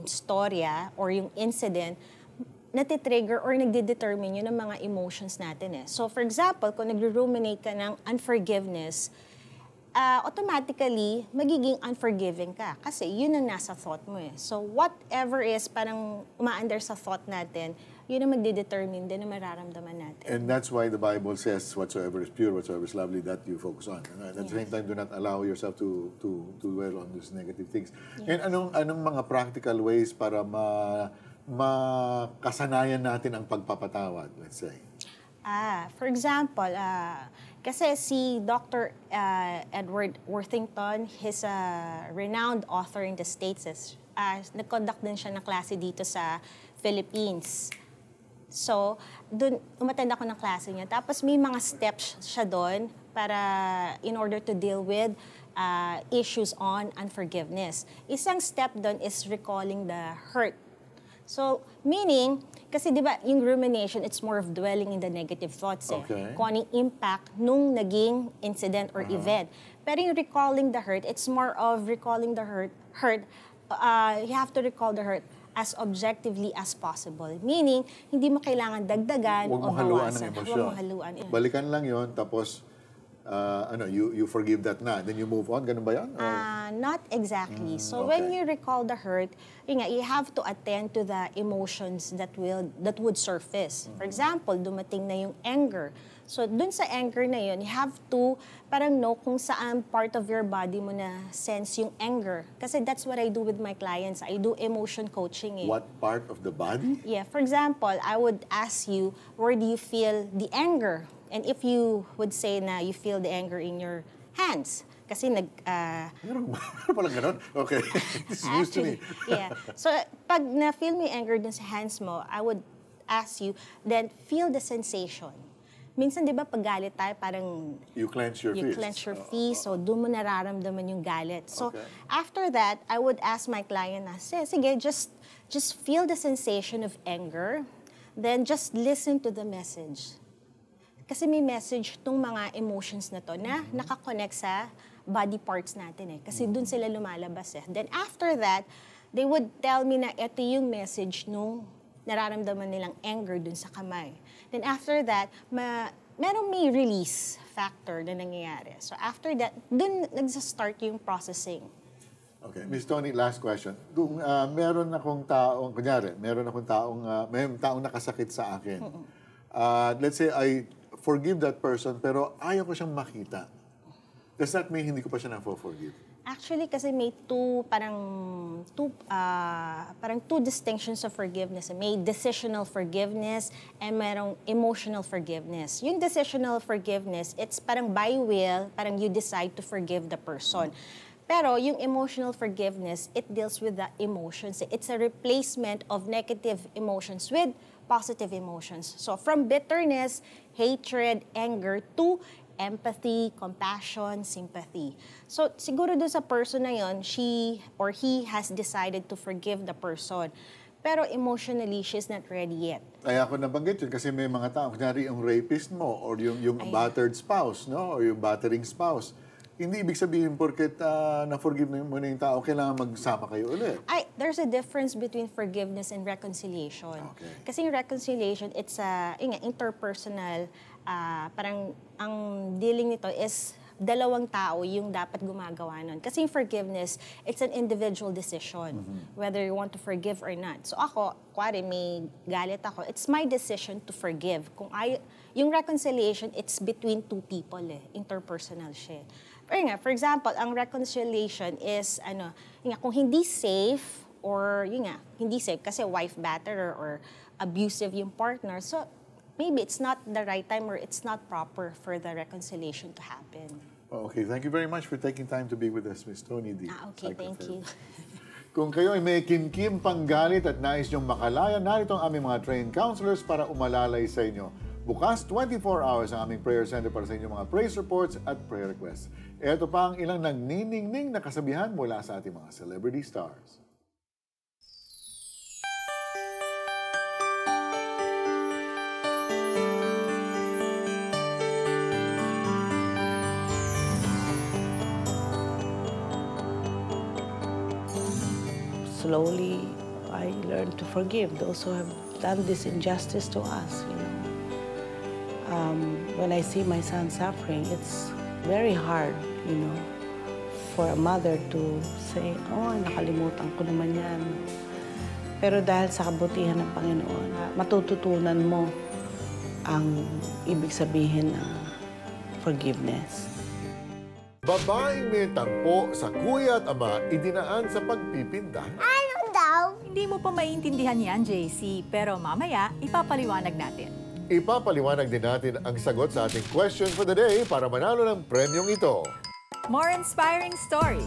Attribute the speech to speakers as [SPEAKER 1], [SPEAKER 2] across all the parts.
[SPEAKER 1] storya or yung incident, natitrigger or nagde-determine yun ng mga emotions natin eh. So for example, kung nagre-ruminate ka ng unforgiveness, automatically, magiging unforgiving ka. Kasi yun ang nasa thought mo eh. So whatever is parang umaandar sa thought natin, yun ang magde-determine din na mararamdaman natin.
[SPEAKER 2] And that's why the Bible says, whatsoever is pure, whatsoever is lovely, that you focus on. And at the same time, do not allow yourself to dwell on these negative things. Yes. And anong mga practical ways para makasanayan natin ang pagpapatawad, let's say?
[SPEAKER 1] For example, kasi si Dr. Edward Worthington, he's a renowned author in the States. Nag-conduct din siya ng klase dito sa Philippines. So, dun, umattend ako ng klase niya. Tapos may mga steps siya doon para in order to deal with issues on unforgiveness. Isang step doon is recalling the hurt. So, meaning, kasi di ba yung rumination, it's more of dwelling in the negative thoughts eh.
[SPEAKER 2] Okay.
[SPEAKER 1] Kung anong impact nung naging incident or event. Pero yung recalling the hurt, it's more of recalling the hurt. You have to recall the hurt as objectively as possible. Meaning, hindi mo kailangan dagdagan o bawasan.
[SPEAKER 2] Huwag mong haluan. Balikan lang yon tapos you forgive that na, then you move on, ganun ba yan?
[SPEAKER 1] Not exactly. So when you recall the hurt, you have to attend to the emotions that would surface. For example, dumating na yung anger. So dun sa anger na yun, you have to parang know kung saan part of your body mo na sense yung anger. Kasi that's what I do with my clients. I do emotion coaching.
[SPEAKER 2] What part of the body?
[SPEAKER 1] Yeah. For example, I would ask you, where do you feel the anger? And if you would say na you feel the anger in your hands, kasi
[SPEAKER 2] Meron palang ganun? Okay. This is news to me.
[SPEAKER 1] Yeah. So, pag na-feel mo yung anger dun sa hands mo, I would ask you, then feel the sensation. Minsan, di ba, pag galit tayo, parang
[SPEAKER 2] You clench your fist.
[SPEAKER 1] You clench your fist, so doon mo nararamdaman yung galit. So, after that, I would ask my client na, sige, just feel the sensation of anger, then just listen to the message. Kasi may message tong mga emotions na to na nakakonect sa body parts natin eh. Kasi dun sila lumalabas eh. Then after that, they would tell me na ito yung message nung nararamdaman nilang anger dun sa kamay. Then after that, merong may release factor na nangyayari. So after that, dun nagsa-start yung processing.
[SPEAKER 2] Okay. Ms. Tony, last question. Kung meron akong taong, kunyari, may taong nakasakit sa akin. Let's say I forgive that person, pero ayaw ko siyang makita. Does that mean hindi ko pa siya na-forgive?
[SPEAKER 1] Actually, kasi may two distinctions of forgiveness. May decisional forgiveness and mayroong emotional forgiveness. Yung decisional forgiveness, it's parang by will, parang you decide to forgive the person. Pero yung emotional forgiveness, it deals with the emotions. It's a replacement of negative emotions with positive emotions. So from bitterness, hatred, anger, to empathy, compassion, sympathy. So siguro doon sa person na yon, she or he has decided to forgive the person. Pero emotionally, she's not ready yet.
[SPEAKER 2] Kaya ako nabanggit yun kasi may mga tao, kunyari yung rapist mo or yung battered spouse, no? Or yung battering spouse. Hindi ibig sabihin porket na-forgive mo na yung tao, kailangan magsama kayo ulit.
[SPEAKER 1] There's a difference between forgiveness and reconciliation.
[SPEAKER 2] Okay.
[SPEAKER 1] Kasi yung reconciliation, it's interpersonal. Parang ang dealing nito is dalawang tao yung dapat gumagawa nun. Kasi yung forgiveness, it's an individual decision, whether you want to forgive or not. So ako, kuwari may galit ako, it's my decision to forgive. Yung reconciliation, it's between two people interpersonal siya. Pero nga, for example, ang reconciliation is, kung hindi safe, or hindi safe kasi wife batterer or abusive yung partner, so maybe it's not the right time or it's not proper for the reconciliation to happen.
[SPEAKER 2] Okay, thank you very much for taking time to be with us, Ms. Tony D.
[SPEAKER 1] Okay, thank you.
[SPEAKER 2] Kung kayo ay may kimkim panggalit at nais niyong makalaya, narito ang aming mga trained counselors para umalalay sa inyo. Bukas 24 hours ang aming prayer center para sa inyong mga praise reports at prayer requests. Ito pa ang ilang nagniningning na kasabihan mula sa ating mga celebrity stars.
[SPEAKER 3] slowly I learned to forgive those who have done this injustice to us, you know. When I see my son suffering, it's very hard, you know, for a mother to say, oh, nakalimutan ko naman yan. Pero dahil sa kabutihan ng Panginoon, matututunan mo ang ibig sabihin ng forgiveness.
[SPEAKER 2] Babaeng may tampo sa kuya at ama idinaan sa pagpipinda.
[SPEAKER 4] Ano daw?
[SPEAKER 5] Hindi mo pa maintindihan yan, JC, pero mamaya ipapaliwanag natin.
[SPEAKER 2] Ipapaliwanag din natin ang sagot sa ating question for the day para manalo ng premyong ito.
[SPEAKER 5] More inspiring stories.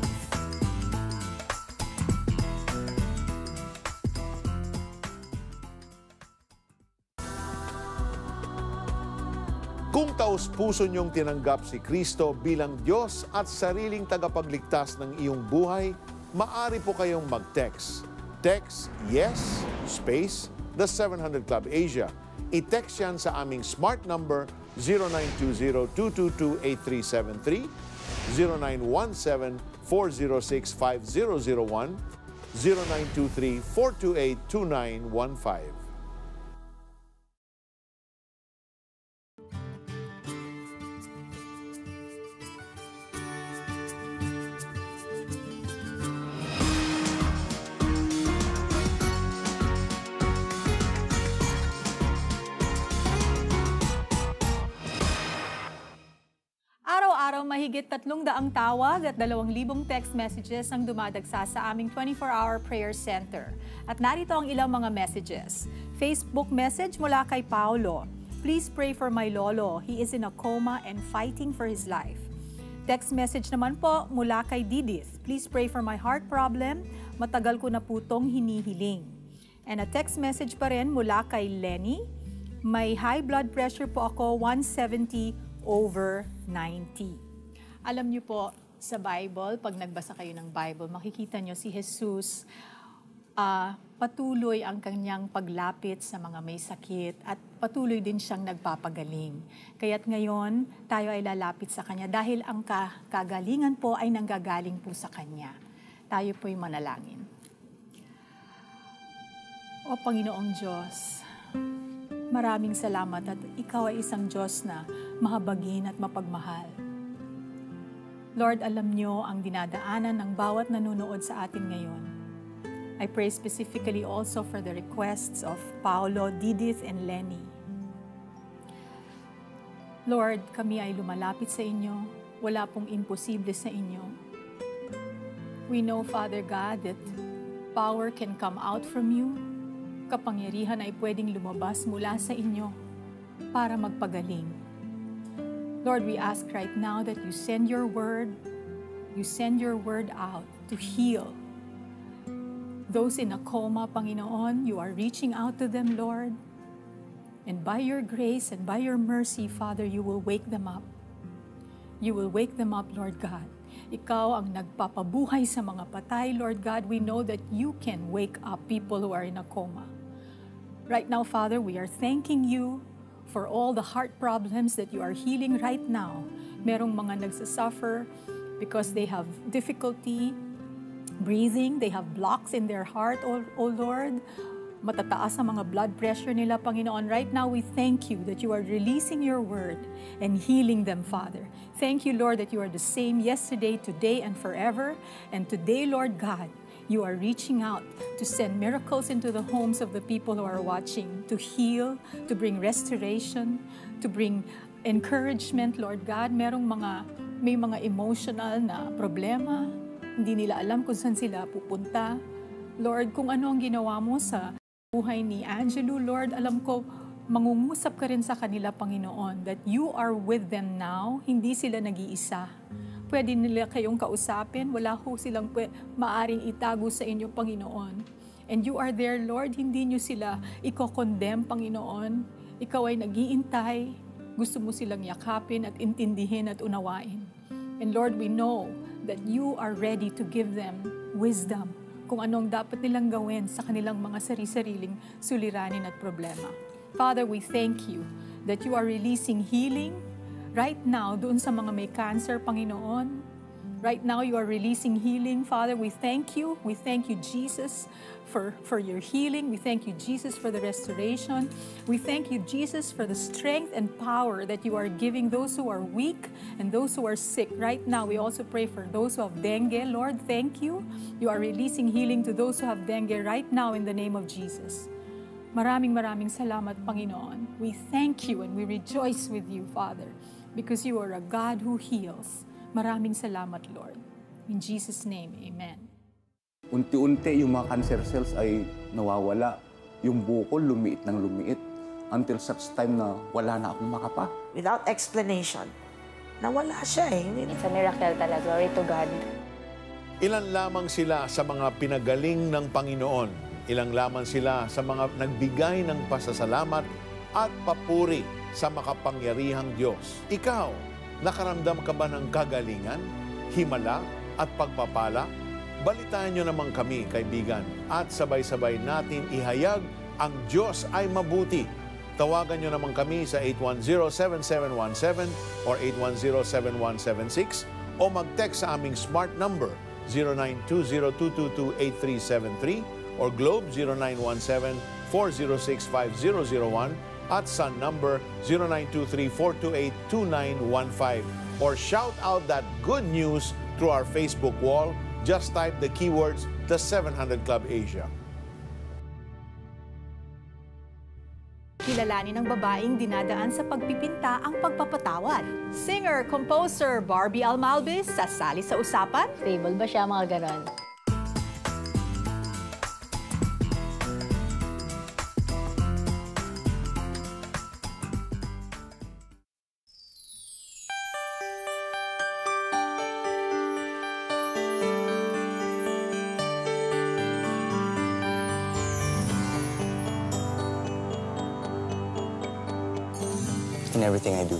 [SPEAKER 6] Kung taos-puso niyong tinanggap si Kristo bilang Diyos at sariling tagapagligtas ng iyong buhay, maaari po kayong mag-text. Text YES, space, The 700 Club Asia. I-text yan sa aming smart number 0920-222-8373, 0917-406-5001, 0923-428-2915.
[SPEAKER 5] Araw-araw mahigit 300 tawag at 2,000 text messages ang dumadagsa sa aming 24-hour prayer center. At narito ang ilang mga messages. Facebook message mula kay Paulo. Please pray for my lolo. He is in a coma and fighting for his life. Text message naman po mula kay Didith. Please pray for my heart problem. Matagal ko na po tong hinihiling. And a text message pa rin mula kay Lenny. May high blood pressure po ako, 170/90. Alam niyo po, sa Bible, pag nagbasa kayo ng Bible, makikita niyo si Jesus, patuloy ang kanyang paglapit sa mga may sakit at patuloy din siyang nagpapagaling. Kaya't ngayon, tayo ay lalapit sa kanya dahil ang kagalingan po ay nanggagaling po sa kanya. Tayo po'y manalangin. O Panginoong Diyos, maraming salamat at ikaw ay isang Diyos na mahabagin at mapagmahal. Lord, alam niyo ang dinadaanan ng bawat nanonood sa atin ngayon. I pray specifically also for the requests of Paolo, Didith, and Lenny. Lord, kami ay lumalapit sa inyo. Wala pong imposible sa inyo. We know, Father God, that power can come out from you. Kapangyarihan ay pwedeng lumabas mula sa inyo para magpagaling. Lord, we ask right now that you send your word out to heal. Those in a coma, Panginoon, you are reaching out to them, Lord. And by your grace and by your mercy, Father, you will wake them up. You will wake them up, Lord God. Ikaw ang nagpapabuhay sa mga patay, Lord God. We know that you can wake up people who are in a coma. Right now, Father, we are thanking you for all the heart problems that you are healing right now. Merong mga nagsasuffer because they have difficulty breathing, they have blocks in their heart, oh Lord. Matataas ang mga blood pressure nila, Panginoon. Right now, we thank you that you are releasing your word and healing them, Father. Thank you, Lord, that you are the same yesterday, today, and forever. And today, Lord God, you are reaching out to send miracles into the homes of the people who are watching, to heal, to bring restoration, to bring encouragement, Lord God. May mga emotional na problema, hindi nila alam kung saan sila pupunta. Lord, kung ano ang ginawa mo sa buhay ni Angelo, Lord, alam ko, mangungusap ka rin sa kanila, Panginoon, that you are with them now, hindi sila nag-iisa. Pwede nila kayong kausapin, wala ho silang maaring itago sa inyo, Panginoon. And you are there, Lord, hindi nyo sila iko-condemn, Panginoon. Ikaw ay nag-iintay, gusto mo silang yakapin at intindihin at unawain. And Lord, we know that you are ready to give them wisdom kung anong dapat nilang gawin sa kanilang mga sari-sariling suliranin at problema. Father, we thank you that you are releasing healing right now doon sa mga may cancer, Panginoon. Right now, you are releasing healing, Father. We thank you. We thank you, Jesus, for your healing. We thank you, Jesus, for the restoration. We thank you, Jesus, for the strength and power that you are giving those who are weak and those who are sick. Right now, we also pray for those who have dengue. Lord, thank you. You are releasing healing to those who have dengue right now in the name of Jesus. Maraming salamat, Panginoon. We thank you and we rejoice with you, Father, because you are a God who heals. Maraming salamat, Lord. In Jesus' name, amen.
[SPEAKER 4] Unti-unti yung mga cancer cells ay nawawala. Yung buko lumiit ng lumiit until such time na wala na akong makapa.
[SPEAKER 7] Without explanation, nawala siya eh.
[SPEAKER 8] It's a miracle talaga. Glory to God.
[SPEAKER 6] Ilan lamang sila sa mga pinagaling ng Panginoon. Ilang lamang sila sa mga nagbigay ng pasasalamat at papuri sa makapangyarihang Diyos. Ikaw, nakaramdam ka ba ng kagalingan, himala at pagpapala? Balitaan nyo naman kami, kaibigan, at sabay-sabay natin ihayag ang Diyos ay mabuti. Tawagan nyo naman kami sa 810-7717 or 810-7176 o mag-text sa aming smart number 0920-222-8373 or Globe 0917-406-5001 at Sun number 0923-428-2915 or shout out that good news through our Facebook wall. Just type the keywords, The 700 Club Asia.
[SPEAKER 5] Kilalanin ng babaeng dinadaan sa pagpipinta ang pagpapatawad. Singer-composer Barbie Almalbis sasali sa usapan.
[SPEAKER 8] Stable ba siya, mga ganon?
[SPEAKER 9] In everything I do.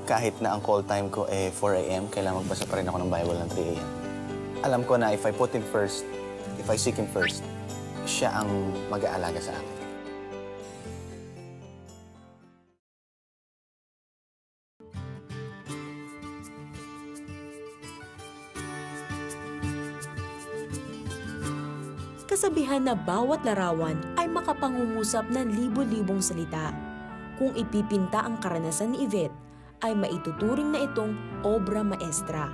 [SPEAKER 9] Kahit na ang call time ko 4 a.m., kailangan magbasa pa rin ako ng Bible ng 3 a.m. Alam ko na if I put Him first, if I seek Him first, siya ang mag-aalaga sa akin.
[SPEAKER 10] Kasabihan na bawat larawan ay makapangungusap ng libo-libong salita. Kung ipipinta ang karanasan ni Yvette, ay maituturing na itong obra maestra.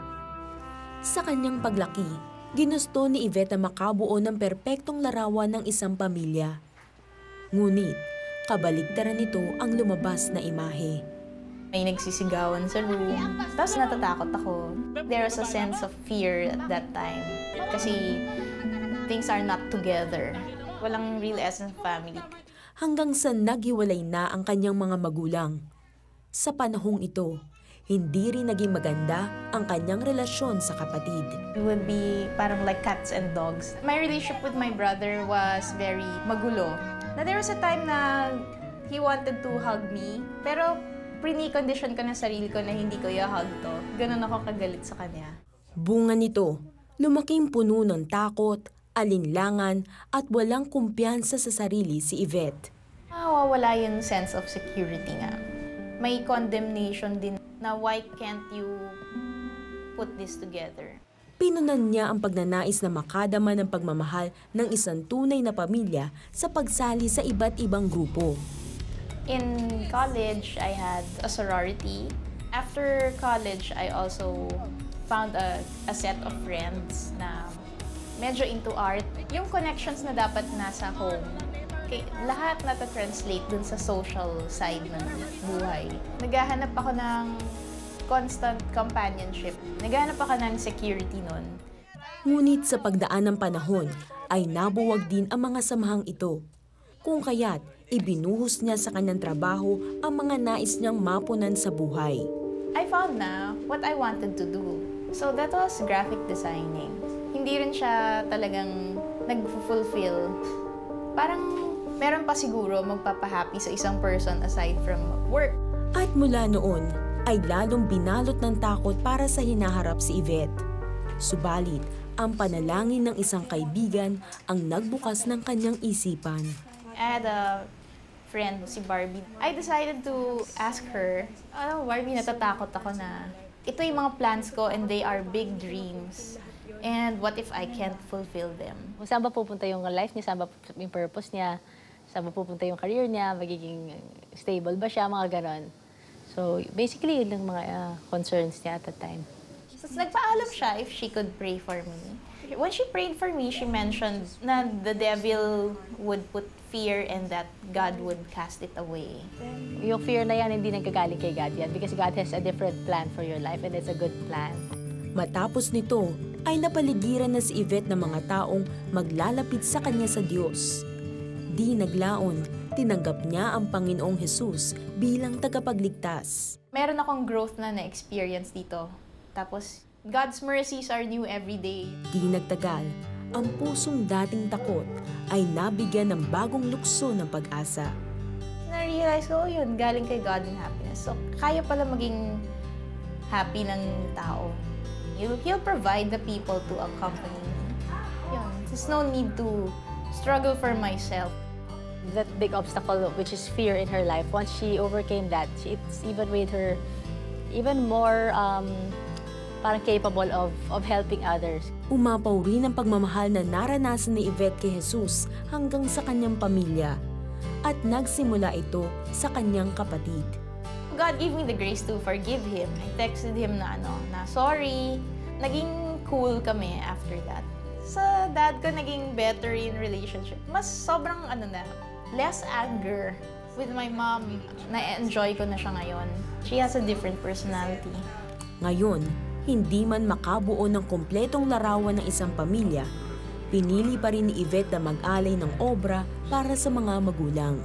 [SPEAKER 10] Sa kanyang paglaki, ginusto ni Yvette na makabuo ng perpektong larawan ng isang pamilya. Ngunit, kabaligtaran nito ang lumabas na imahe.
[SPEAKER 11] May nagsisigawan sa room, tapos natatakot ako. There was a sense of fear at that time kasi things are not together. Walang real essence of family.
[SPEAKER 10] Hanggang sa naghiwalay na ang kanyang mga magulang. Sa panahong ito, hindi rin naging maganda ang kanyang relasyon sa kapatid.
[SPEAKER 11] We would be parang like cats and dogs. My relationship with my brother was very magulo. Na there was a time na he wanted to hug me, pero pre-condition ko na sarili ko na hindi ko i-hug to. Ganun ako kagalit sa kanya.
[SPEAKER 10] Bunga nito, lumaking puno ng takot, alinlangan at walang kumpiyansa sa sarili si Yvette.
[SPEAKER 11] Nawawala yung sense of security nga. May condemnation din na why can't you put this together?
[SPEAKER 10] Pinunan niya ang pagnanais na makadama ng pagmamahal ng isang tunay na pamilya sa pagsali sa iba't ibang grupo.
[SPEAKER 11] In college, I had a sorority. After college, I also found a set of friends na medyo into art. Yung connections na dapat nasa home, lahat nata-translate dun sa social side ng buhay. Naghahanap ako ng constant companionship. Naghahanap ako ng security nun.
[SPEAKER 10] Ngunit sa pagdaan ng panahon, ay nabuwag din ang mga samahang ito. Kung kaya't, ibinuhos niya sa kanyang trabaho ang mga nais niyang mapunan sa buhay.
[SPEAKER 11] I found na what I wanted to do. So that was graphic designing. Hindi rin siya talagang nag-fulfill. Parang meron pa siguro magpapahappy sa isang person aside from work.
[SPEAKER 10] At mula noon, ay lalong binalot ng takot para sa hinaharap si Yvette. Subalit, ang panalangin ng isang kaibigan ang nagbukas ng kanyang isipan.
[SPEAKER 11] I had a friend, si Barbie. I decided to ask her, Barbie, natatakot ako na ito yung mga plans ko and they are big dreams. And what if I can't fulfill them?
[SPEAKER 8] Kung saan ba pupunta yung life niya, saan ba yung purpose niya, saan ba pupunta yung career niya, magiging stable ba siya, mga ganon. So, basically, yun lang mga concerns niya at the time.
[SPEAKER 11] So, nagpaalam siya if she could pray for me. When she prayed for me, she mentioned na the devil would put fear and that God would cast it away.
[SPEAKER 8] Yung fear na yan, hindi nanggagaling kay God yan because God has a different plan for your life and it's a good plan.
[SPEAKER 10] Matapos nito, ay napaligiran na si Yvette ng mga taong maglalapit sa kanya sa Diyos. Di naglaon, tinanggap niya ang Panginoong Hesus bilang tagapagligtas.
[SPEAKER 11] Meron akong growth na na-experience dito. Tapos, God's mercies are new every day.
[SPEAKER 10] Di nagtagal, ang pusong dating takot ay nabigyan ng bagong lukso ng pag-asa.
[SPEAKER 11] Na-realize ko, yun, galing kay God yung happiness. So, kaya pala maging happy ng tao. He'll provide the people to accompany me. Yun, there's no need to struggle for myself.
[SPEAKER 8] That big obstacle, which is fear in her life, once she overcame that, it's even made her even more parang capable of helping others.
[SPEAKER 10] Umapaw rin ang pagmamahal na naranasan ni Yvette kay Jesus hanggang sa kanyang pamilya. At nagsimula ito sa kanyang kapatid.
[SPEAKER 11] God gave me the grace to forgive him. I texted him na sorry. Naging cool kami after that. Sa dad ko, naging better in relationship. Mas sobrang less anger. With my mom, na-enjoy ko na siya ngayon. She has a different personality.
[SPEAKER 10] Ngayon, hindi man makabuo ng kumpletong larawan ng isang pamilya, pinili pa rin ni Yvette na mag-alay ng obra para sa mga magulang.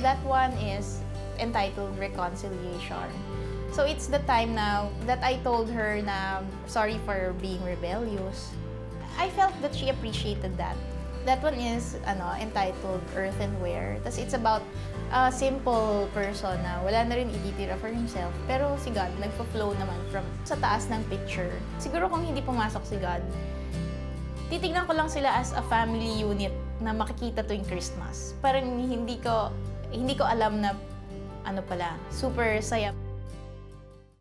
[SPEAKER 11] That one is entitled Reconciliation. So it's the time now that I told her na sorry for being rebellious. I felt that she appreciated that. That one is entitled Earthenware. Tas it's about a simple person na wala na rin ititira for himself. Pero si God, nagpa-flow naman from sa taas ng picture. Siguro kung hindi pumasok si God, titignan ko lang sila as a family unit na makikita tuwing Christmas. Parang hindi ko alam na super saya.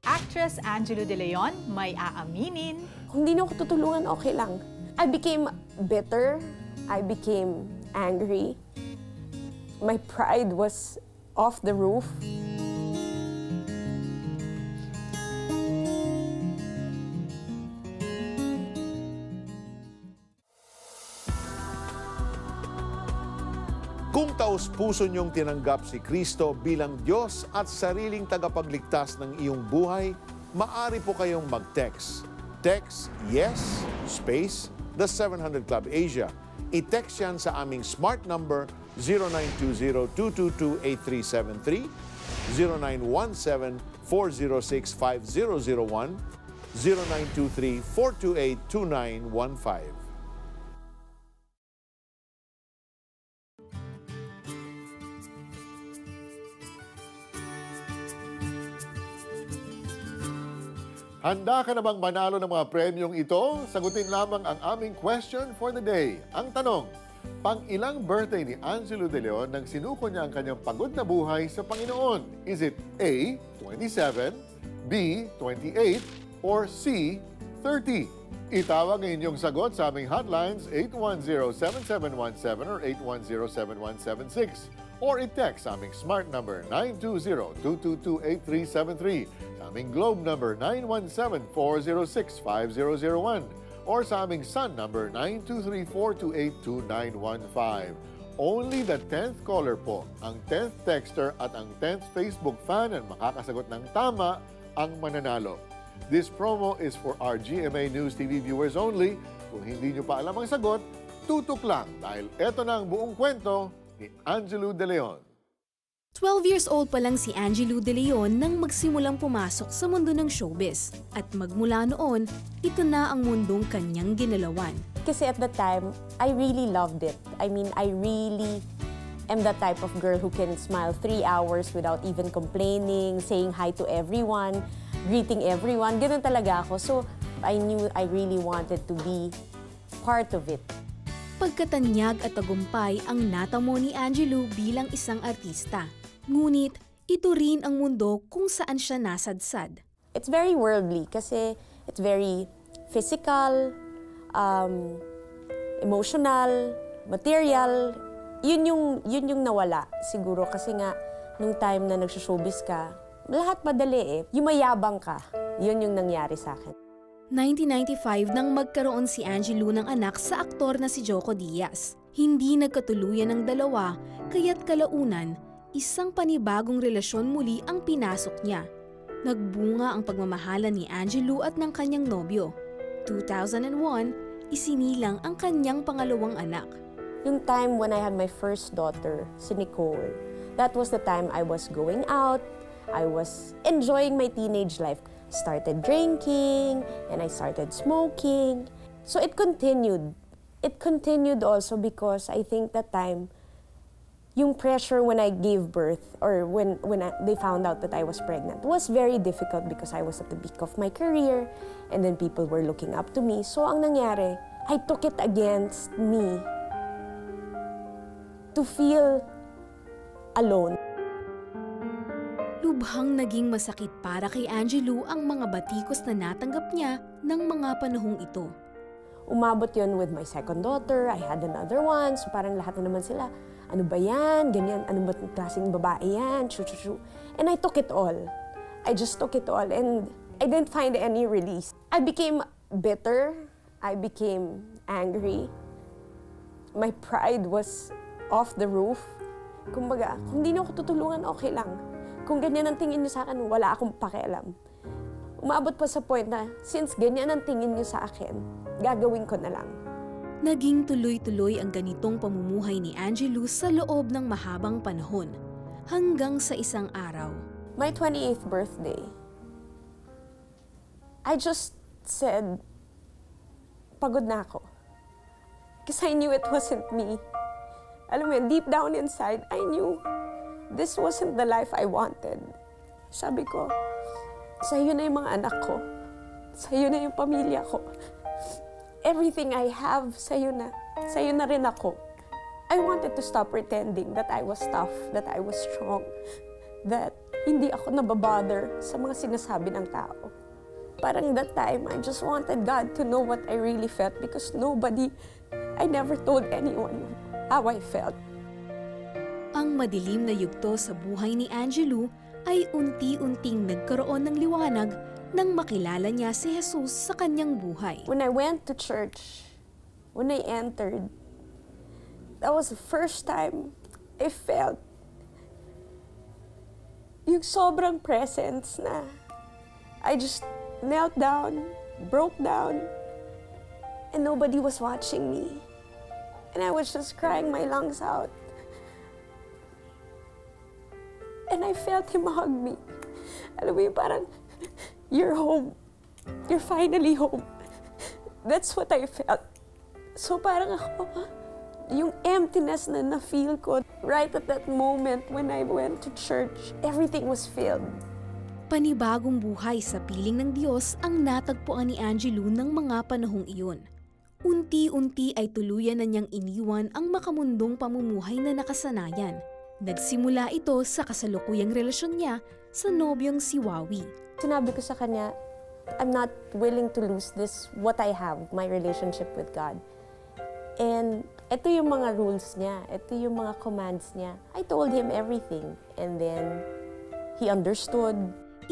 [SPEAKER 5] Actress Angelou De Leon may aaminin.
[SPEAKER 12] Kung hindi na ako tutulungan, okay lang. I became bitter. I became angry. My pride was off the roof.
[SPEAKER 6] Kung taos-puso niyong tinanggap si Kristo bilang Diyos at sariling tagapagligtas ng iyong buhay, maaari po kayong mag-text. Text YES, space, The 700 Club Asia. I-text yan sa aming smart number 0920-222-8373, 0917-406-5001, 0923-428-2915.
[SPEAKER 2] Handa ka na bang manalo ng mga premyong ito? Sagutin lamang ang aming question for the day. Ang tanong, pang-ilang birthday ni Angelou De Leon nang sinuko niya ang kanyang pagod na buhay sa Panginoon? Is it A, 27, B, 28, or C, 30? Itawag ang inyong sagot sa aming hotlines 810-7717 or 810-7176. Or i-text sa aming smart number 920-222-8373, sa aming Globe number 917-406-5001, or sa aming Sun number 923-428-2915. Only the 10th caller po, ang 10th texter at ang 10th Facebook fan ang makakasagot ng tama ang mananalo. This promo is for our GMA News TV viewers only. Kung hindi nyo pa alam ang sagot, tutok lang dahil eto na ang buong kwento ni Angelou De Leon.
[SPEAKER 13] 12 years old pa lang si Angelou De Leon nang magsimulang pumasok sa mundo ng showbiz. At magmula noon, ito na ang mundong kanyang ginalawan.
[SPEAKER 12] Kasi at the time, I really loved it. I mean, I really am the type of girl who can smile 3 hours without even complaining, saying hi to everyone, greeting everyone. Ganun talaga ako. So, I knew I really wanted to be part of it.
[SPEAKER 13] Pagkatanyag at tagumpay ang natamo ni Angelou bilang isang artista. Ngunit ito rin ang mundo kung saan siya nasadsad.
[SPEAKER 12] It's very worldly kasi it's very physical, emotional, material. Yun yung nawala siguro kasi nga nung time na nagsushowbiz ka, lahat madali eh. Yung mayabang ka, yun yung nangyari sa akin.
[SPEAKER 13] 1995 nang magkaroon si Angelou ng anak sa aktor na si Joco Diaz. Hindi nagkatuluyan ng dalawa, kaya't kalaunan, isang panibagong relasyon muli ang pinasok niya. Nagbunga ang pagmamahalan ni Angelou at ng kanyang nobyo. 2001, isinilang ang kanyang pangalawang anak.
[SPEAKER 12] Yung time when I had my first daughter, si Nicole, that was the time I was going out, I was enjoying my teenage life. Started drinking, and I started smoking. So it continued. It continued also because I think that time, yung pressure when I gave birth or when they found out that I was pregnant was very difficult because I was at the peak of my career and then people were looking up to me. So ang nangyari, I took it against me to feel alone.
[SPEAKER 13] Lubhang naging masakit para kay Angelou ang mga batikos na natanggap niya ng mga panahong ito.
[SPEAKER 12] Umabot yun with my second daughter, I had another one, so parang lahat na naman sila, ano ba yan, ganyan, ano ba klaseng babae yan, chu-chu-chu. And I took it all. I just took it all and I didn't find any release. I became bitter, I became angry, my pride was off the roof. Kumbaga, kung di niyo ako tutulungan, okay lang. Kung ganyan ang tingin niyo sa akin, wala akong pakialam. Umabot pa sa point na, since ganyan ang tingin niyo sa akin, gagawin ko na lang.
[SPEAKER 13] Naging tuloy-tuloy ang ganitong pamumuhay ni Angelou sa loob ng mahabang panahon, hanggang sa isang araw.
[SPEAKER 12] My 28th birthday, I just said, pagod na ako. Because I knew it wasn't me. Alam mo yun, deep down inside, I knew this wasn't the life I wanted. Sabi ko, sa'yo na yung mga anak ko. Sa'yo na yung pamilya ko. Everything I have, sa'yo na. Sa'yo na rin ako. I wanted to stop pretending that I was tough, that I was strong, that hindi ako nababother sa mga sinasabi ng tao. Parang that time, I just wanted God to know what I really felt because I never told anyone how I felt.
[SPEAKER 13] Ang madilim na yugto sa buhay ni Angelou ay unti-unting nagkaroon ng liwanag nang makilala niya si Jesus sa kanyang buhay.
[SPEAKER 12] When I went to church, when I entered, that was the first time I felt yung sobrang presence na I just knelt down, broke down, and nobody was watching me. And I was just crying my lungs out. And I felt him hug me. Alam mo yung parang, you're home. You're finally home. That's what I felt. So parang ako, yung emptiness na na-feel ko, right at that moment when I went to church, everything was filled.
[SPEAKER 13] Panibagong buhay sa piling ng Diyos ang natagpuan ni Angelou ng mga panahong iyon. Unti-unti ay tuluyan na niyang iniwan ang makamundong pamumuhay na nakasanayan. Nagsimula ito sa kasalukuyang relasyon niya sa nobyong si Wawi.
[SPEAKER 12] Sinabi ko sa kanya, I'm not willing to lose this, what I have, my relationship with God. And ito yung mga rules niya, ito yung mga commands niya. I told him everything and then he understood.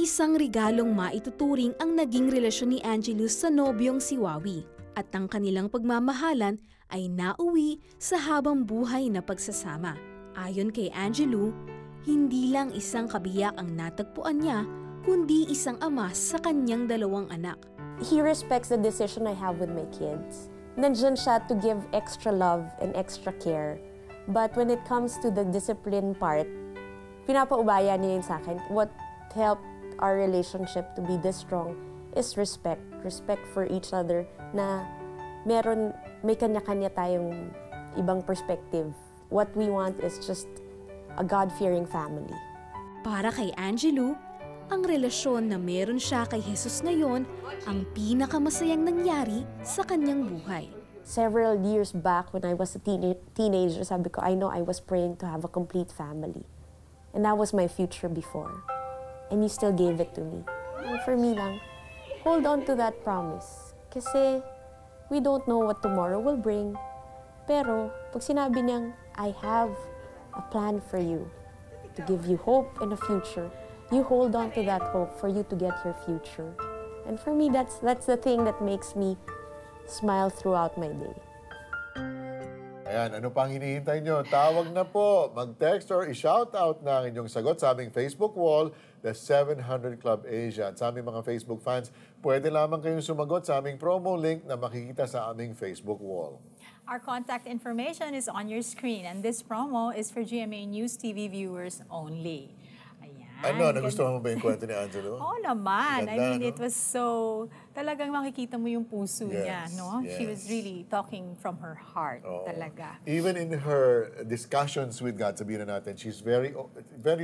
[SPEAKER 13] Isang regalong maituturing ang naging relasyon ni Angelou sa nobyong si Wawi at ang kanilang pagmamahalan ay nauwi sa habang buhay na pagsasama. Ayon kay Angelou, hindi lang isang kabiyak ang natagpuan niya, kundi isang ama sa kanyang dalawang anak.
[SPEAKER 12] He respects the decision I have with my kids. Nandyan siya to give extra love and extra care. But when it comes to the discipline part, pinapaubaya niya yun sa akin. What helped our relationship to be this strong is respect. Respect for each other na may kanya-kanya tayong ibang perspective. What we want is just a God-fearing family.
[SPEAKER 13] Para kay Angelou, ang relasyon na meron siya kay Jesus ngayon ang pinakamasayang nangyari sa kanyang buhay.
[SPEAKER 12] Several years back when I was a teenager, sabi ko, I know I was praying to have a complete family. And that was my future before. And He still gave it to me. For me lang, hold on to that promise. Kasi we don't know what tomorrow will bring. Pero pag sinabi niyang, I have a plan for you to give you hope and a future, you hold on to that hope for you to get your future. And for me, that's the thing that makes me smile throughout my day.
[SPEAKER 2] Ayan, ano pang hinihintay nyo? Tawag na po, mag-text or i-shoutout na ang inyong sagot sa aming Facebook wall, The 700 Club Asia. At sa aming mga Facebook fans, pwede lamang kayong sumagot sa aming promo link na makikita sa aming Facebook wall.
[SPEAKER 5] Our contact information is on your screen, and this promo is for GMA News TV viewers only.
[SPEAKER 2] Ano, nagustuhan mo ba yung kwento ni Angelo?
[SPEAKER 5] Oo naman.
[SPEAKER 2] Ganda,
[SPEAKER 5] I mean,
[SPEAKER 2] no?
[SPEAKER 5] it was so, talagang makikita mo yung puso niya, no?
[SPEAKER 2] yes.
[SPEAKER 5] She was really talking from her heart, talaga.
[SPEAKER 2] Even in her discussions with God, sabihin na natin, she's very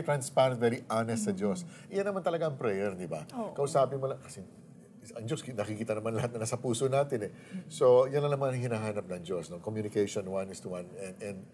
[SPEAKER 2] transparent, very honest sa Diyos. Iyan naman talaga ang prayer, di ba? Kausapin mo lang, kasi ang Diyos, nakikita naman lahat na nasa puso natin eh. So, yan lang naman ang hinahanap ng Diyos, no? Communication, one-is-to-one,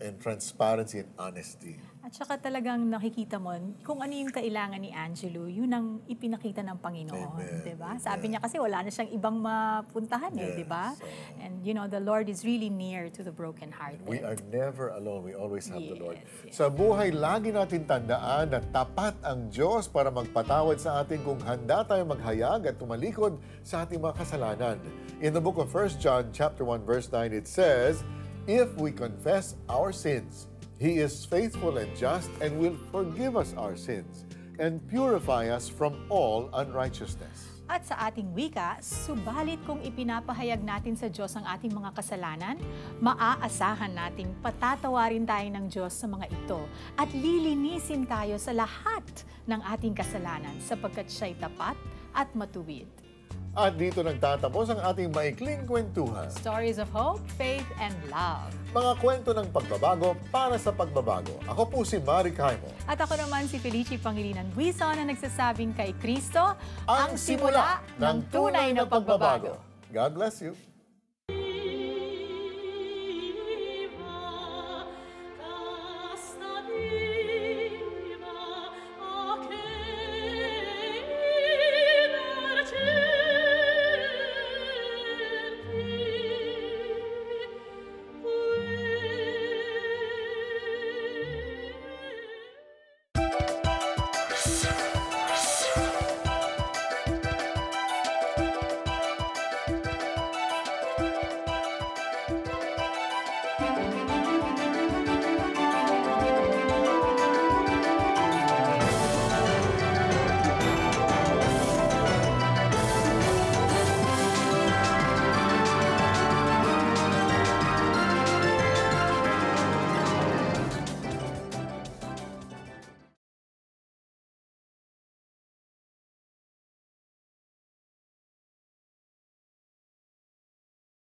[SPEAKER 2] and transparency and honesty.
[SPEAKER 5] At saka talagang nakikita mo kung ano yung kailangan ni Angelo, yun ang ipinakita ng Panginoon, di ba? Sabi niya kasi wala na siyang ibang mapuntahan di ba? And you know, the Lord is really near to the brokenhearted.
[SPEAKER 2] We are never alone. We always have the Lord. Sa buhay, lagi natin tandaan na tapat ang Diyos para magpatawad sa atin kung handa tayo maghayag at tumalikod sa ating mga kasalanan. In the book of 1 John chapter 1 verse 9, it says, "If we confess our sins, He is faithful and just and will forgive us our sins and purify us from all unrighteousness."
[SPEAKER 5] At sa ating wika, subalit kung ipinapahayag natin sa Diyos ang ating mga kasalanan, maaasahan nating patatawarin tayo ng Diyos sa mga ito at lilinisin tayo sa lahat ng ating kasalanan sapagkat siya'y tapat at matuwid.
[SPEAKER 2] At dito nagtatapos ang ating maikling kwentuhan.
[SPEAKER 5] Stories of hope, faith, and love.
[SPEAKER 2] Mga kwento ng pagbabago para sa pagbabago. Ako po si Mari Caimo.
[SPEAKER 5] At ako naman si Felicie Pangilinan Buison na nagsasabing kay Kristo,
[SPEAKER 2] ang simula ng tunay na pagbabago. God bless you.